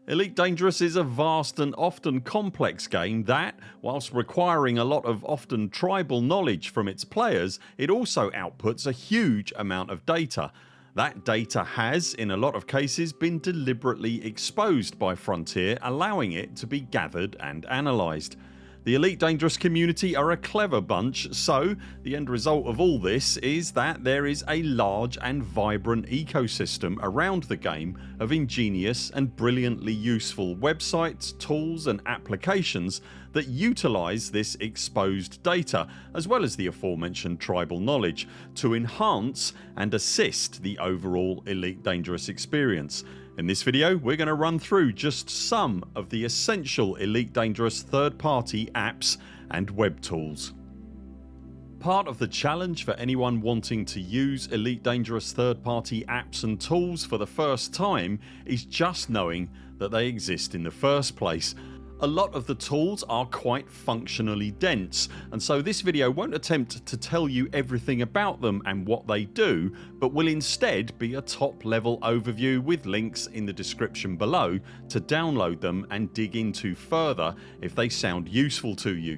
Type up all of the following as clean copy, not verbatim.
Elite Dangerous is a vast and often complex game that, whilst requiring a lot of often tribal knowledge from its players, it also outputs a huge amount of data. That data has, in a lot of cases, been deliberately exposed by Frontier, allowing it to be gathered and analysed. The Elite Dangerous community are a clever bunch, so the end result of all this is that there is a large and vibrant ecosystem around the game of ingenious and brilliantly useful websites, tools and applications that utilise this exposed data, as well as the aforementioned tribal knowledge, to enhance and assist the overall Elite Dangerous experience. In this video we're going to run through just some of the essential Elite Dangerous third party apps and web tools. Part of the challenge for anyone wanting to use Elite Dangerous third party apps and tools for the first time is just knowing that they exist in the first place. A lot of the tools are quite functionally dense, and so this video won't attempt to tell you everything about them and what they do, but will instead be a top level overview with links in the description below to download them and dig into further if they sound useful to you.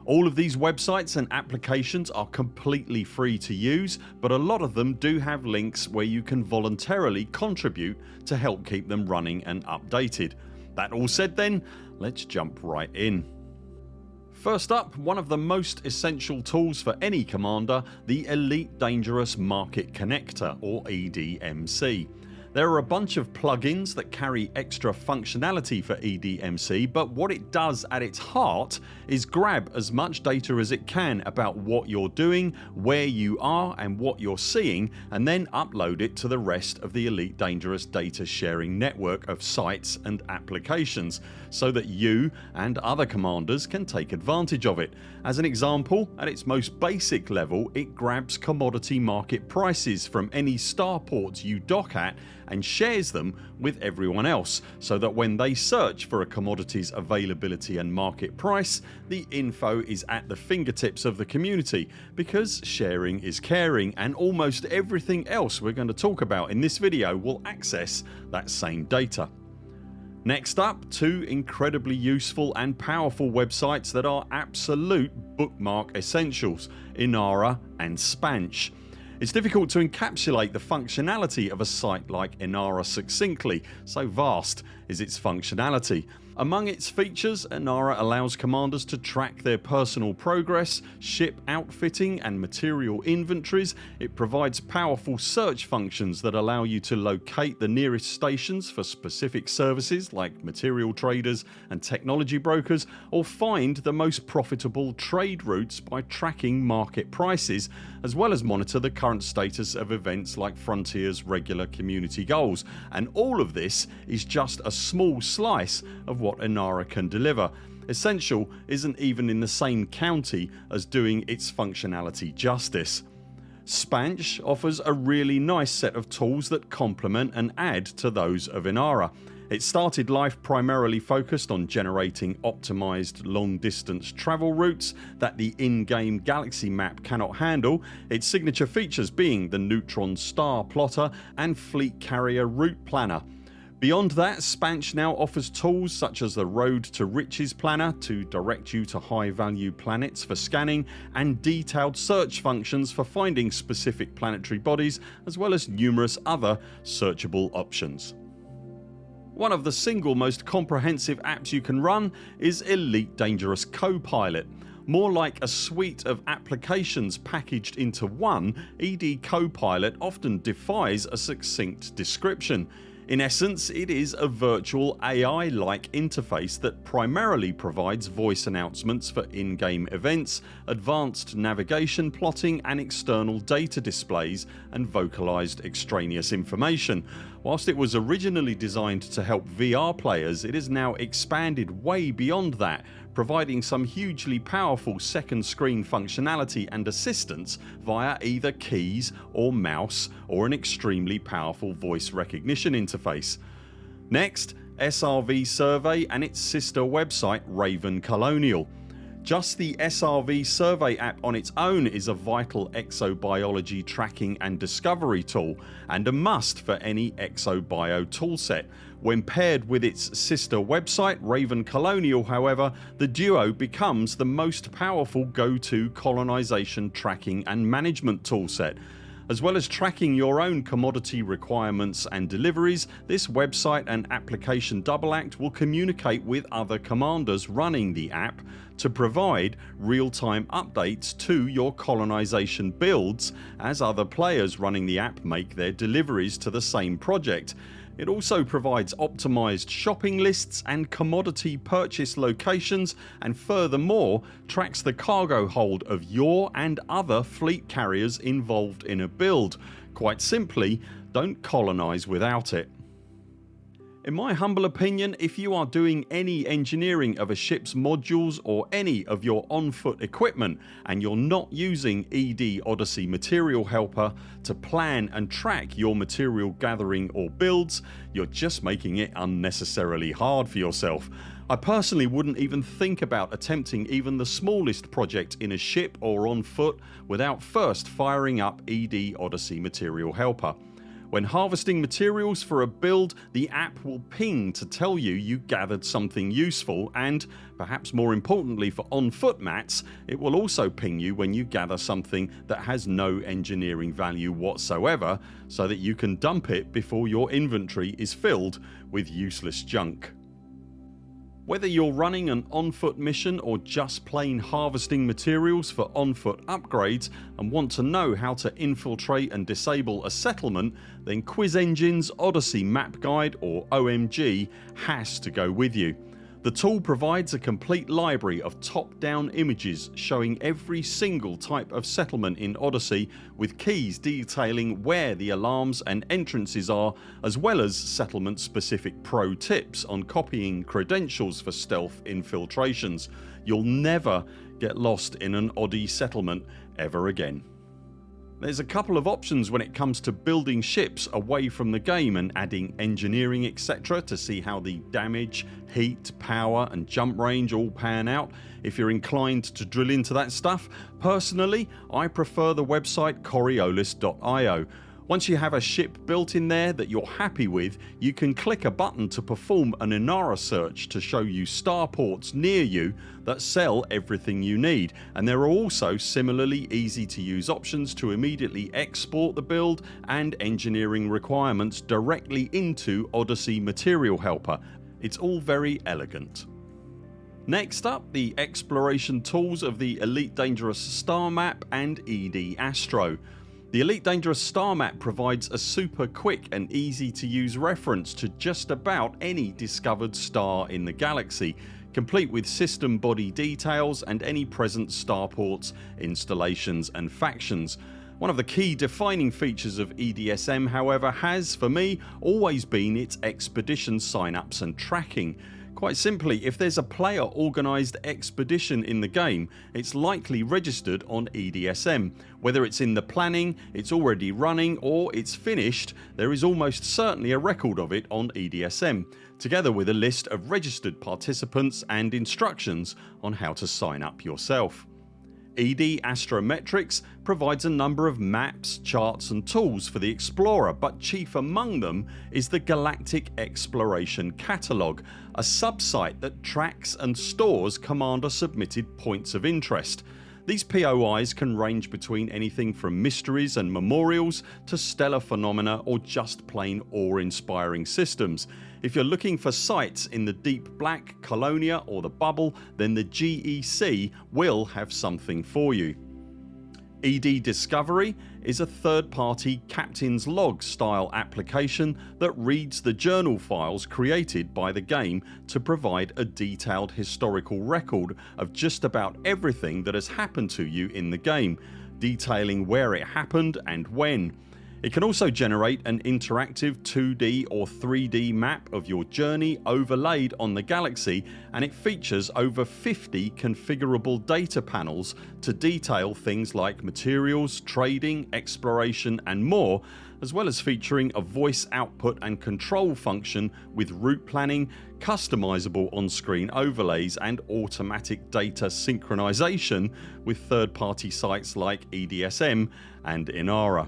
All of these websites and applications are completely free to use, but a lot of them do have links where you can voluntarily contribute to help keep them running and updated. That all said then, let's jump right in. First up, one of the most essential tools for any commander, the Elite Dangerous Market Connector or EDMC. There are a bunch of plugins that carry extra functionality for EDMC, but what it does at its heart is grab as much data as it can about what you're doing, where you are and what you're seeing, and then upload it to the rest of the Elite Dangerous data sharing network of sites and applications so that you and other commanders can take advantage of it. As an example, at its most basic level it grabs commodity market prices from any starports you dock at and shares them with everyone else, so that when they search for a commodity's availability and market price, the info is at the fingertips of the community, because sharing is caring, and almost everything else we're going to talk about in this video will access that same data. Next up, two incredibly useful and powerful websites that are absolute bookmark essentials, Inara and Spansh. It's difficult to encapsulate the functionality of a site like Inara succinctly, so vast is its functionality. Among its features, Inara allows commanders to track their personal progress, ship outfitting and material inventories. It provides powerful search functions that allow you to locate the nearest stations for specific services like material traders and technology brokers, or find the most profitable trade routes by tracking market prices, as well as monitor the current status of events like Frontier's regular community goals. And all of this is just a small slice of what Inara can deliver. Essential isn't even in the same county as doing its functionality justice. Spansh offers a really nice set of tools that complement and add to those of Inara. It started life primarily focused on generating optimised long distance travel routes that the in-game galaxy map cannot handle, its signature features being the neutron star plotter and fleet carrier route planner. Beyond that, Spansh now offers tools such as the Road to Riches planner to direct you to high value planets for scanning, and detailed search functions for finding specific planetary bodies, as well as numerous other searchable options. One of the single most comprehensive apps you can run is Elite Dangerous Copilot. More like a suite of applications packaged into one, EDCoPilot often defies a succinct description. In essence, it is a virtual AI-like interface that primarily provides voice announcements for in-game events, advanced navigation plotting and external data displays, and vocalised extraneous information. Whilst it was originally designed to help VR players, it has now expanded way beyond that, providing some hugely powerful second screen functionality and assistance via either keys or mouse, or an extremely powerful voice recognition interface. Next, SRV Survey and its sister website Raven Colonial. Just the SRV Survey app on its own is a vital exobiology tracking and discovery tool, and a must for any exobio toolset. When paired with its sister website Raven Colonial, however, the duo becomes the most powerful go-to colonisation tracking and management toolset. As well as tracking your own commodity requirements and deliveries, this website and application double act will communicate with other commanders running the app to provide real-time updates to your colonisation builds as other players running the app make their deliveries to the same project. It also provides optimised shopping lists and commodity purchase locations, and furthermore tracks the cargo hold of your and other fleet carriers involved in a build. Quite simply, don't colonise without it. In my humble opinion, if you are doing any engineering of a ship's modules or any of your on foot equipment and you're not using EDOdyssey Material Helper to plan and track your material gathering or builds, you're just making it unnecessarily hard for yourself. I personally wouldn't even think about attempting even the smallest project in a ship or on foot without first firing up EDOdyssey Material Helper. When harvesting materials for a build, the app will ping to tell you gathered something useful, and perhaps more importantly for on foot mats, it will also ping you when you gather something that has no engineering value whatsoever, so that you can dump it before your inventory is filled with useless junk. Whether you're running an on-foot mission or just plain harvesting materials for on-foot upgrades and want to know how to infiltrate and disable a settlement, then Quizengines Odyssey Map Guide, or OMG, has to go with you. The tool provides a complete library of top-down images showing every single type of settlement in Odyssey, with keys detailing where the alarms and entrances are, as well as settlement specific pro tips on copying credentials for stealth infiltrations. You'll never get lost in an Oddie settlement ever again. There's a couple of options when it comes to building ships away from the game and adding engineering etc to see how the damage, heat, power and jump range all pan out if you're inclined to drill into that stuff. Personally, I prefer the website Coriolis.io. Once you have a ship built in there that you're happy with, you can click a button to perform an Inara search to show you starports near you that sell everything you need, and there are also similarly easy to use options to immediately export the build and engineering requirements directly into Odyssey Material Helper. It's all very elegant. Next up, the exploration tools of the Elite Dangerous Star Map and EDAstro. The Elite Dangerous Star Map provides a super quick and easy to use reference to just about any discovered star in the galaxy, complete with system body details and any present starports, installations and factions. One of the key defining features of EDSM, however, has, for me, always been its expedition signups and tracking. Quite simply, if there's a player organised expedition in the game, it's likely registered on EDSM. Whether it's in the planning, it's already running or it's finished, there is almost certainly a record of it on EDSM, together with a list of registered participants and instructions on how to sign up yourself. EDAstrometrics provides a number of maps, charts and tools for the explorer, but chief among them is the Galactic Exploration Catalogue, a subsite that tracks and stores commander submitted points of interest. These POIs can range between anything from mysteries and memorials to stellar phenomena or just plain awe-inspiring systems. If you're looking for sites in the deep black, Colonial or the bubble, then the GEC will have something for you. EDDiscovery is a third-party captain's log style application that reads the journal files created by the game to provide a detailed historical record of just about everything that has happened to you in the game, detailing where it happened and when. It can also generate an interactive 2D or 3D map of your journey overlaid on the galaxy, and it features over 50 configurable data panels to detail things like materials, trading, exploration and more, as well as featuring a voice output and control function with route planning, customisable on-screen overlays and automatic data synchronisation with third-party sites like EDSM and Inara.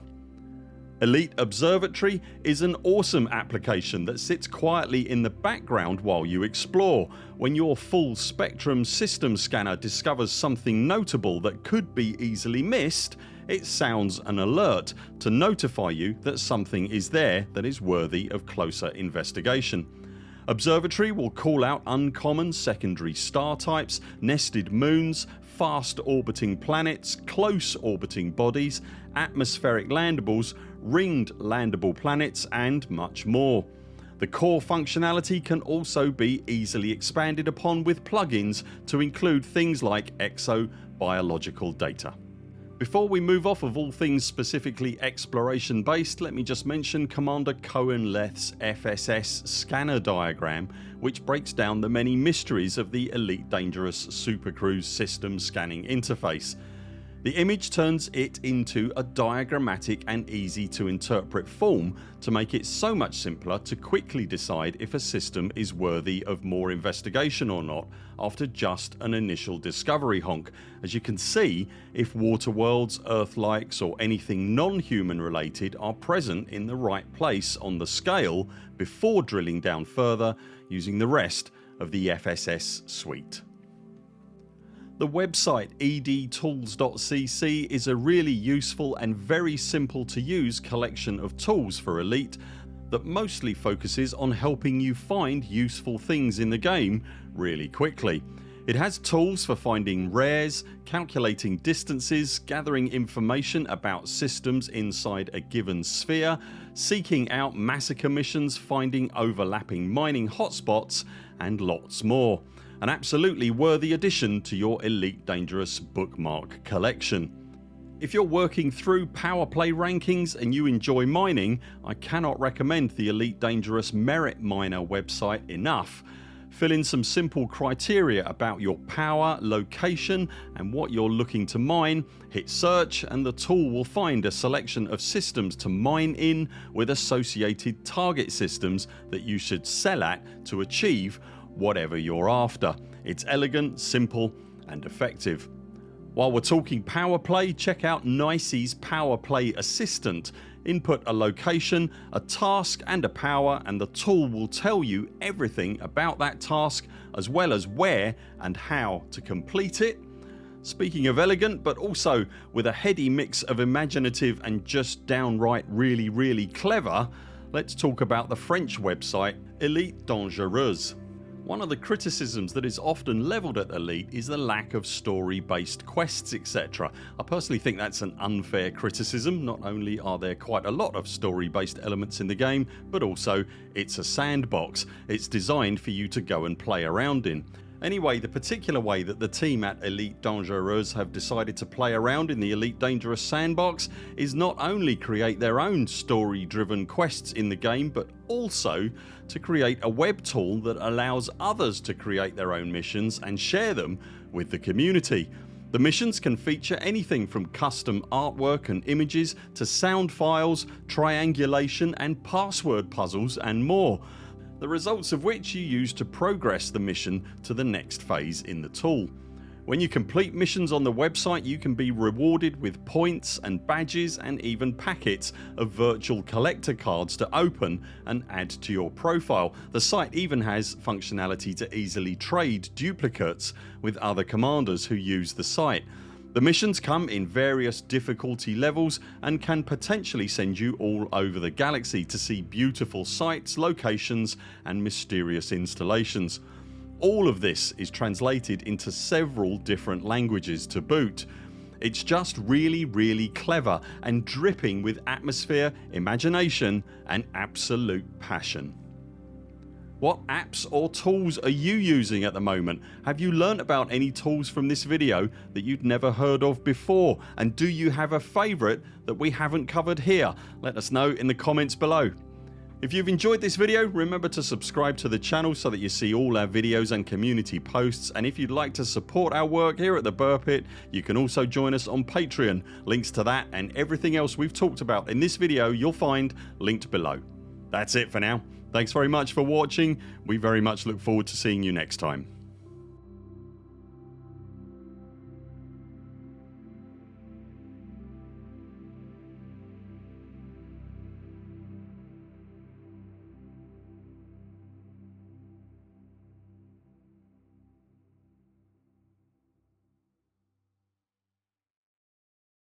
Elite Observatory is an awesome application that sits quietly in the background while you explore. When your full spectrum system scanner discovers something notable that could be easily missed, it sounds an alert to notify you that something is there that is worthy of closer investigation. Observatory will call out uncommon secondary star types, nested moons, fast orbiting planets, close orbiting bodies, atmospheric landables, ringed landable planets and much more. The core functionality can also be easily expanded upon with plugins to include things like exobiological data. Before we move off of all things specifically exploration based, let me just mention Commander Cohenleth's FSS scanner diagram, which breaks down the many mysteries of the Elite Dangerous Supercruise system scanning interface. The image turns it into a diagrammatic and easy to interpret form to make it so much simpler to quickly decide if a system is worthy of more investigation or not after just an initial discovery honk. As you can see, if water worlds, earth-likes or anything non-human related are present in the right place on the scale before drilling down further using the rest of the FSS suite. The website EDTools.cc is a really useful and very simple to use collection of tools for Elite that mostly focuses on helping you find useful things in the game really quickly. It has tools for finding rares, calculating distances, gathering information about systems inside a given sphere, seeking out massacre missions, finding overlapping mining hotspots and lots more. An absolutely worthy addition to your Elite Dangerous bookmark collection. If you're working through power play rankings and you enjoy mining, I cannot recommend the Elite Dangerous Merit Miner website enough. Fill in some simple criteria about your power, location and what you're looking to mine, hit search and the tool will find a selection of systems to mine in with associated target systems that you should sell at to achieve whatever you're after. It's elegant, simple and effective. While we're talking power play, check out Nicey's Power Play Assistant. Input a location, a task and a power and the tool will tell you everything about that task as well as where and how to complete it. Speaking of elegant but also with a heady mix of imaginative and just downright really clever, let's talk about the French website EliteDangereuse. One of the criticisms that is often levelled at Elite is the lack of story based quests etc. I personally think that's an unfair criticism. Not only are there quite a lot of story based elements in the game, but also it's a sandbox. It's designed for you to go and play around in. Anyway, the particular way that the team at EliteDangereuse have decided to play around in the Elite Dangerous sandbox is not only create their own story driven quests in the game, but also to create a web tool that allows others to create their own missions and share them with the community. The missions can feature anything from custom artwork and images to sound files, triangulation and password puzzles and more. The results of which you use to progress the mission to the next phase in the tool. When you complete missions on the website you can be rewarded with points and badges and even packets of virtual collector cards to open and add to your profile. The site even has functionality to easily trade duplicates with other commanders who use the site. The missions come in various difficulty levels and can potentially send you all over the galaxy to see beautiful sights, locations and mysterious installations. All of this is translated into several different languages to boot. It's just really clever and dripping with atmosphere, imagination and absolute passion. What apps or tools are you using at the moment? Have you learnt about any tools from this video that you'd never heard of before? And do you have a favourite that we haven't covered here? Let us know in the comments below. If you've enjoyed this video, remember to subscribe to the channel so that you see all our videos and community posts, and if you'd like to support our work here at the Burr Pit, you can also join us on Patreon. Links to that and everything else we've talked about in this video you'll find linked below. That's it for now. Thanks very much for watching. We very much look forward to seeing you next time.